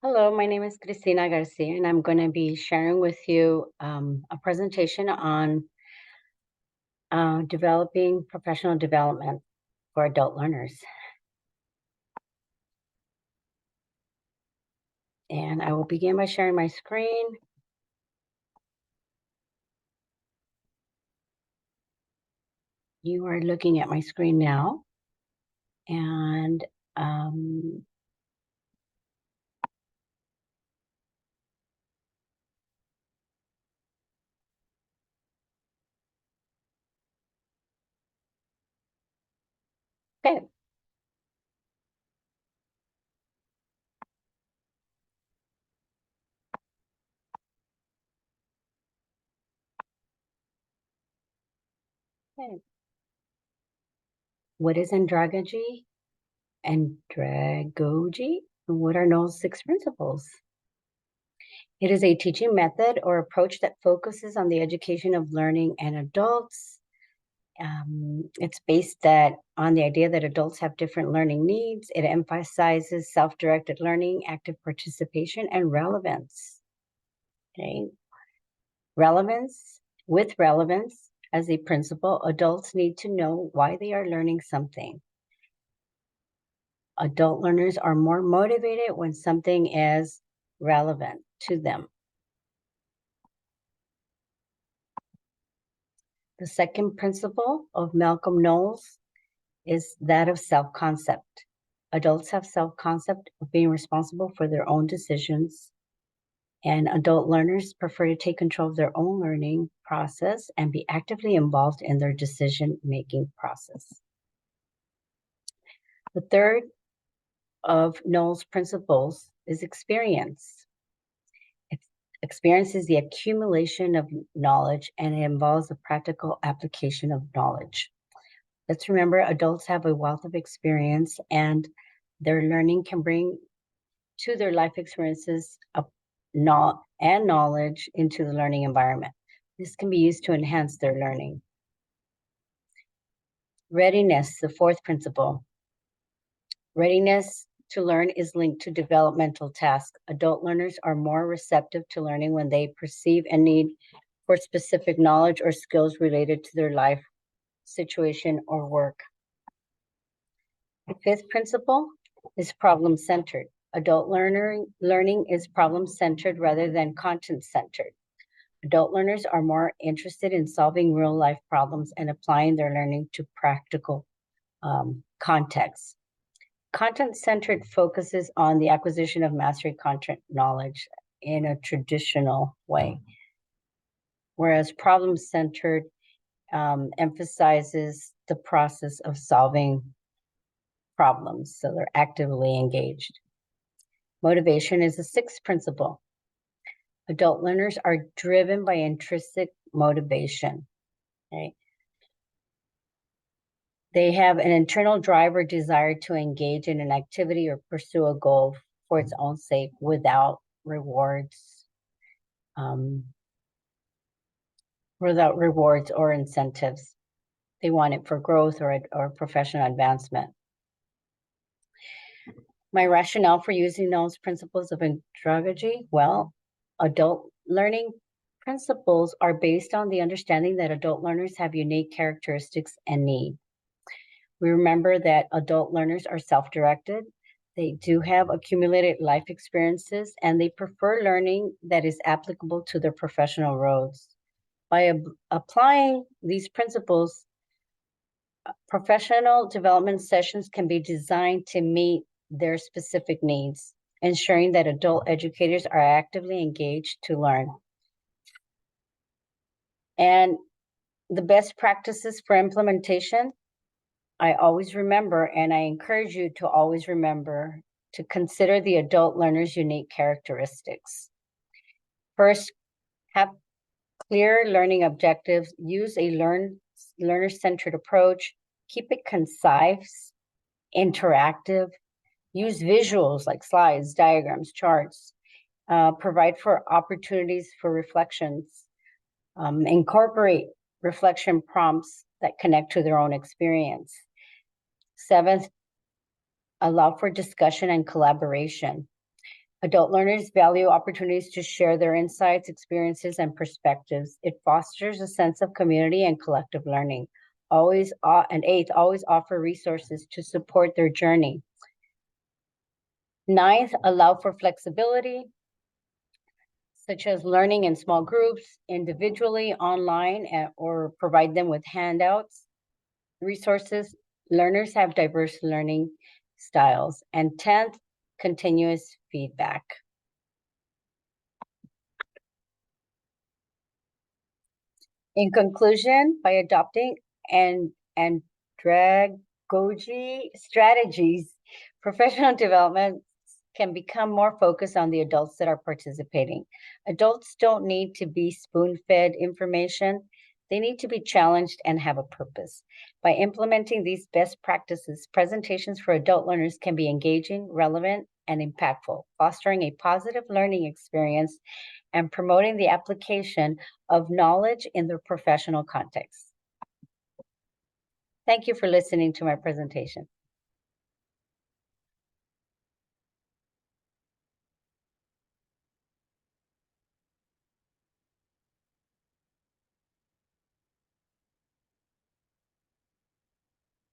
Hello, my name is Cristina Garcia, and I'm going to be sharing with you a presentation on developing professional development for adult learners. And I will begin by sharing my screen. You are looking at my screen now. And okay. Okay. What is andragogy? Andragogy? What are KNOWLES 6 principles? It is a teaching method or approach that focuses on the education of learning and adults. It's based on the idea that adults have different learning needs. It emphasizes self-directed learning, active participation, and relevance. Okay. With relevance as a principle, adults need to know why they are learning something. Adult learners are more motivated when something is relevant to them. The second principle of Malcolm Knowles is that of self-concept. Adults have self-concept of being responsible for their own decisions, and adult learners prefer to take control of their own learning process and be actively involved in their decision-making process. The third of Knowles' principles is experience. Experience is the accumulation of knowledge, and it involves the practical application of knowledge. Let's remember, adults have a wealth of experience, and their learning can bring to their life experiences and knowledge into the learning environment. This can be used to enhance their learning. Readiness, the fourth principle. Readiness to learn is linked to developmental tasks. Adult learners are more receptive to learning when they perceive a need for specific knowledge or skills related to their life situation or work. The fifth principle is problem-centered. Adult learning is problem-centered rather than content-centered. Adult learners are more interested in solving real-life problems and applying their learning to practical contexts. Content-centered focuses on the acquisition of mastery content knowledge in a traditional way, whereas problem-centered emphasizes the process of solving problems, so they're actively engaged. Motivation is the sixth principle. Adult learners are driven by intrinsic motivation. Okay? They have an internal drive or desire to engage in an activity or pursue a goal for its own sake without rewards, or incentives. They want it for growth or professional advancement. My rationale for using those principles of andragogy, well, adult learning principles are based on the understanding that adult learners have unique characteristics and needs. We remember that adult learners are self-directed. They do have accumulated life experiences, and they prefer learning that is applicable to their professional roles. By applying these principles, professional development sessions can be designed to meet their specific needs, ensuring that adult educators are actively engaged to learn. And the best practices for implementation, I always remember, and I encourage you to always remember to consider the adult learner's unique characteristics. First, have clear learning objectives, use a learner-centered approach, keep it concise, interactive, use visuals like slides, diagrams, charts, provide for opportunities for reflections, incorporate reflection prompts that connect to their own experience. Seventh, allow for discussion and collaboration. Adult learners value opportunities to share their insights, experiences, and perspectives. It fosters a sense of community and collective learning. And eighth, always offer resources to support their journey. Ninth, allow for flexibility, such as learning in small groups, individually, online, or provide them with handouts, resources. Learners have diverse learning styles. And 10th, continuous feedback. In conclusion, by adopting andragogy strategies, professional development can become more focused on the adults that are participating. Adults don't need to be spoon-fed information. They need to be challenged and have a purpose. By implementing these best practices, presentations for adult learners can be engaging, relevant, and impactful, fostering a positive learning experience and promoting the application of knowledge in their professional context. Thank you for listening to my presentation.